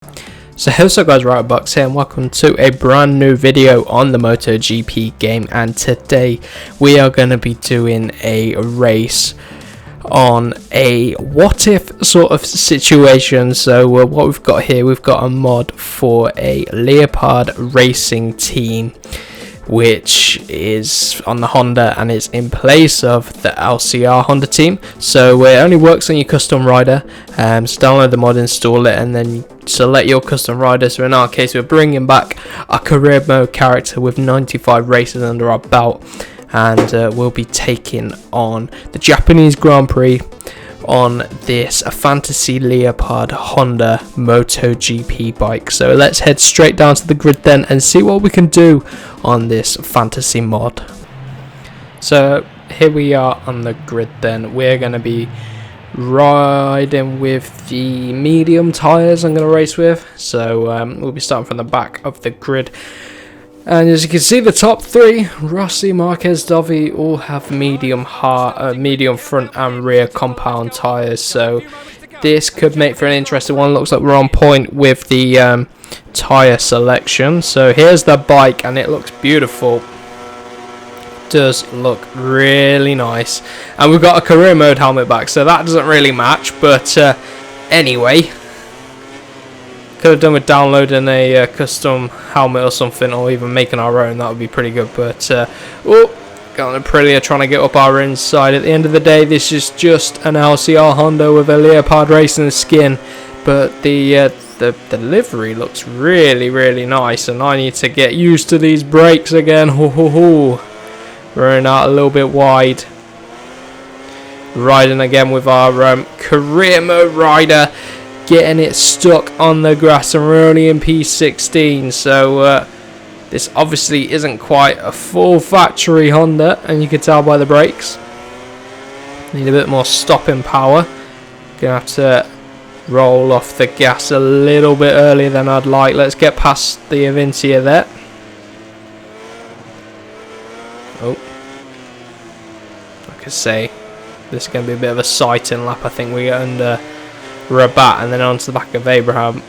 So hey, what's up guys, Riotbox here and welcome to a brand new video on the MotoGP game, and today we are going to be doing a race on a what if sort of situation. So what we've got here, we've got a mod for a Leopard racing team which is on the Honda and is in place of the LCR Honda team. So it only works on your custom rider. So download the mod, install it, and then select your custom rider. So in our case, we're bringing back a career mode character with 95 races under our belt, and we'll be taking on the Japanese Grand Prix on this fantasy Leopard Honda MotoGP bike. So let's head straight down to the grid then and see what we can do on this fantasy mod. So here we are on the grid then. We're going to be riding with the medium tyres I'm going to race with. So we'll be starting from the back of the grid. And as you can see, the top three, Rossi, Marquez, Dovi, all have medium front and rear compound tyres. So this could make for an interesting one. Looks like we're on point with the tyre selection. So here's the bike, and it looks beautiful. Does look really nice. And we've got a career mode helmet back, so that doesn't really match. But anyway, could have done with downloading a custom helmet or something, or even making our own. That would be pretty good. But got a prettier trying to get up our inside. At the end of the day, this is just an LCR Honda with a Leopard racing skin, but the livery looks really nice, and I need to get used to these brakes again. Running out a little bit wide. Riding again with our career mode rider, getting it stuck on the grass, and we're only in P16, so this obviously isn't quite a full factory Honda, and you can tell by the brakes. Need a bit more stopping power. Gonna have to roll off the gas a little bit earlier than I'd like. Let's get past the Avintia there. Like I say, this is going to be a bit of a sighting lap. I think we get under Rabat and then onto the back of Abraham.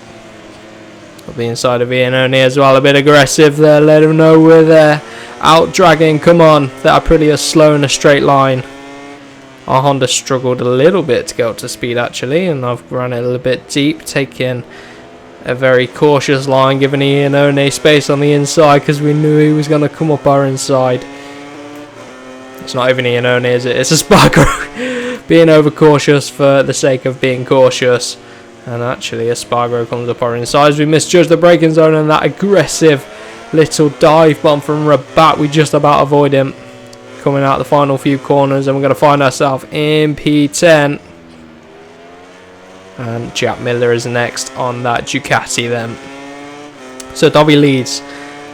Got the inside of Iannone as well, a bit aggressive there. Let him know we're there. Out dragging, come on. That are pretty slow in a straight line. Our Honda struggled a little bit to get up to speed actually, and I've run it a little bit deep, taking a very cautious line, giving Iannone space on the inside because we knew he was going to come up our inside. It's not even Iannone, is it? It's a Spargo. Being overcautious for the sake of being cautious, and actually a Spargo comes up our inside. We misjudged the braking zone, and that aggressive little dive bomb from Rabat, we just about avoid him coming out the final few corners, and we're going to find ourselves in P10, and Jack Miller is next on that Ducati then. So Dovi leads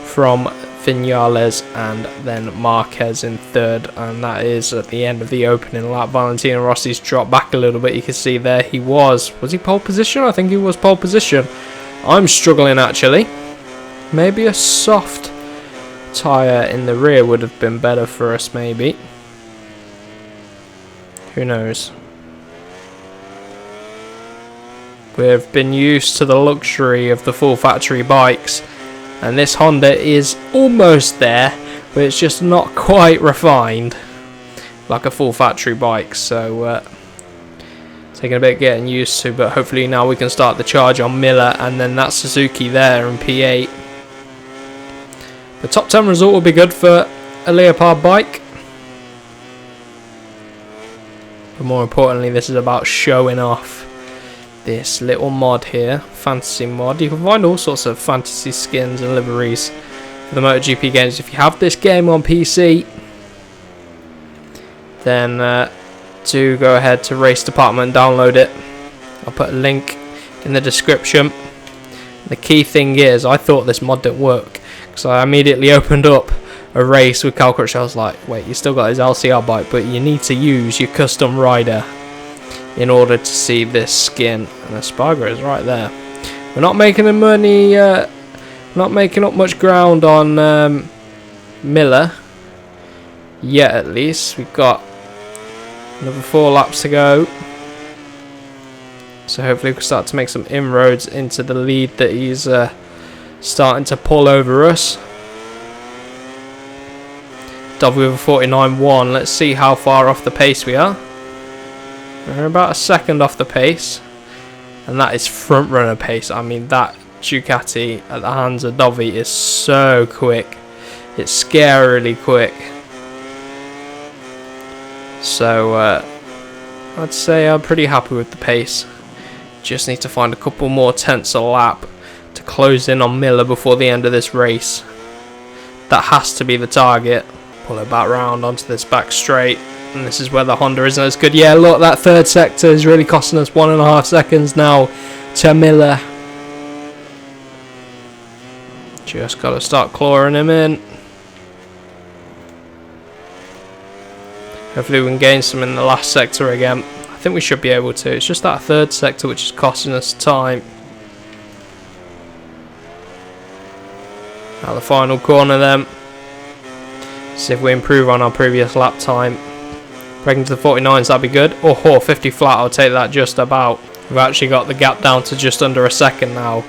from Vinales, and then Marquez in third, and that is at the end of the opening lap. Valentino Rossi's dropped back a little bit. You can see there he was he pole position? I think he was pole position. I'm struggling actually. Maybe a soft tyre in the rear would have been better for us, maybe. Who knows? We've been used to the luxury of the full factory bikes, and this Honda is almost there, but it's just not quite refined like a full factory bike. So taking a bit getting used to, but hopefully now we can start the charge on Miller, and then that Suzuki there in P8. The top 10 result will be good for a Leopard bike, but more importantly, this is about showing off this little mod here, fantasy mod. You can find all sorts of fantasy skins and liveries for the MotoGP games. If you have this game on PC, then do go ahead to Race Department and download it. I'll put a link in the description. The key thing is, I thought this mod didn't work, because I immediately opened up a race with Cal Crutch. I was like, wait, you still got his LCR bike, but you need to use your custom rider in order to see this skin, and the Spargo is right there. We're not making not making up much ground on Miller yet, at least. We've got another 4 laps to go. So hopefully we can start to make some inroads into the lead that he's starting to pull over us. W with a 49.1. Let's see how far off the pace we are. We're about a second off the pace. And that is front runner pace. I mean, that Ducati at the hands of Dovi is so quick. It's scarily quick. So I'd say I'm pretty happy with the pace. Just need to find a couple more tenths a lap to close in on Miller before the end of this race. That has to be the target. Pull it back round onto this back straight, and this is where the Honda isn't as good. Yeah, look, that third sector is really costing us 1.5 seconds now to Miller. Just got to start clawing him in. Hopefully we can gain some in the last sector again. I think we should be able to. It's just that third sector which is costing us time. Now the final corner then. See if we improve on our previous lap time. Breaking to the 49s, that'd be good. Oh, 50 flat, I'll take that just about. We've actually got the gap down to just under a second now.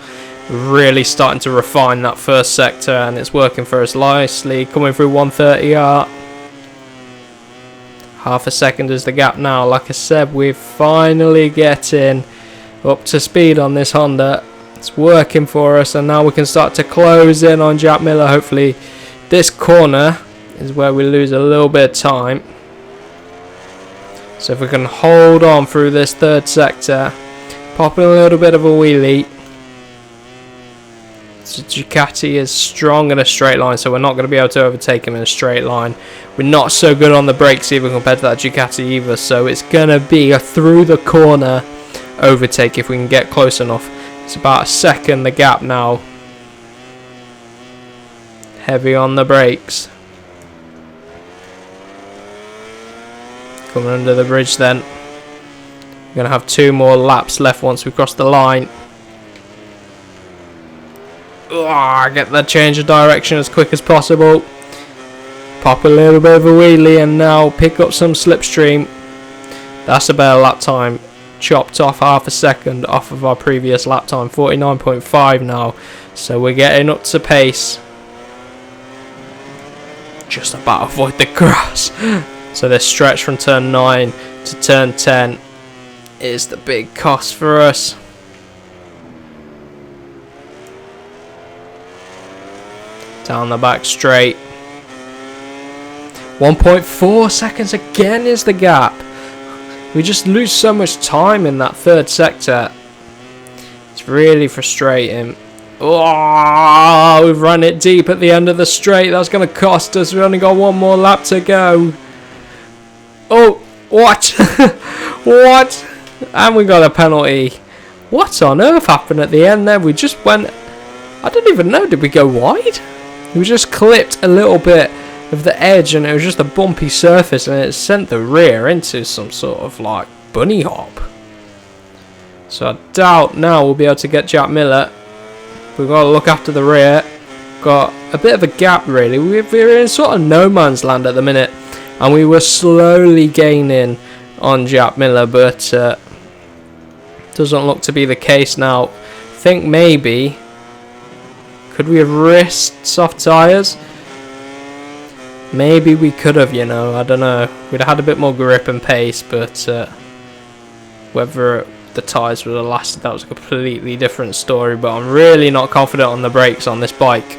Really starting to refine that first sector, and it's working for us nicely. Coming through 130R. Half a second is the gap now. Like I said, we're finally getting up to speed on this Honda. It's working for us, and now we can start to close in on Jack Miller. Hopefully this corner is where we lose a little bit of time. So if we can hold on through this third sector, popping a little bit of a wheelie. So Ducati is strong in a straight line, so we're not going to be able to overtake him in a straight line. We're not so good on the brakes even compared to that Ducati either, so it's going to be a through the corner overtake if we can get close enough. It's about a second the gap now. Heavy on the brakes. Coming under the bridge then. We're going to have 2 more laps left once we cross the line. Get that change of direction as quick as possible. Pop a little bit of a wheelie and now pick up some slipstream. That's a better lap time. Chopped off half a second off of our previous lap time. 49.5 now. So we're getting up to pace. Just about avoid the grass. So this stretch from turn 9 to turn 10 is the big cost for us. Down the back straight. 1.4 seconds again is the gap. We just lose so much time in that third sector. It's really frustrating. Oh, we've run it deep at the end of the straight. That's going to cost us. We've only got 1 more lap to go. Oh, what? What? And we got a penalty. What on earth happened at the end there? We just went... I don't even know. Did we go wide? We just clipped a little bit of the edge, and it was just a bumpy surface, and it sent the rear into some sort of like bunny hop. So I doubt now we'll be able to get Jack Miller. We've got to look after the rear. Got a bit of a gap really. We're in sort of no man's land at the minute, and we were slowly gaining on Jack Miller, but doesn't look to be the case now. I think maybe could we have risked soft tyres? Maybe we could have, you know, I don't know. We'd have had a bit more grip and pace, but whether the tyres would have lasted, that was a completely different story. But I'm really not confident on the brakes on this bike.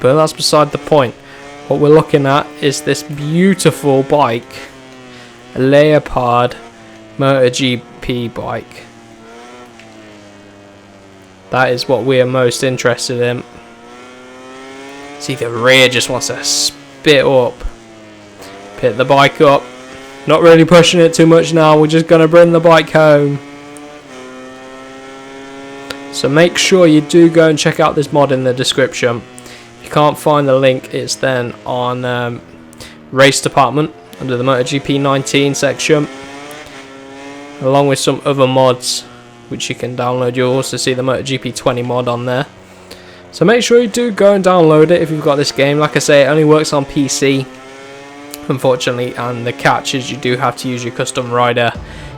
But that's beside the point. What we're looking at is this beautiful bike, a Leopard MotoGP bike. That is what we are most interested in. See, the rear just wants to spit up. Pick the bike up. Not really pushing it too much now. We're just going to bring the bike home. So make sure you do go and check out this mod in the description. If you can't find the link, it's then on Race Department under the MotoGP 19 section, along with some other mods which you can download. You'll also see the MotoGP 20 mod on there. So make sure you do go and download it if you've got this game. Like I say, it only works on PC, unfortunately, and the catch is you do have to use your custom rider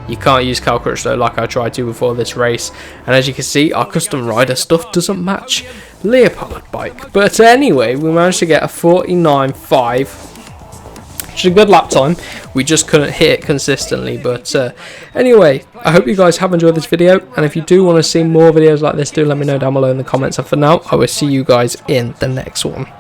You can't use Cal Crutch though, like I tried to before this race. And as you can see, our custom rider stuff doesn't match Leopard bike. But anyway, we managed to get a 49.5. which is a good lap time. We just couldn't hit it consistently. But anyway, I hope you guys have enjoyed this video, and if you do want to see more videos like this, do let me know down below in the comments. And for now, I will see you guys in the next one.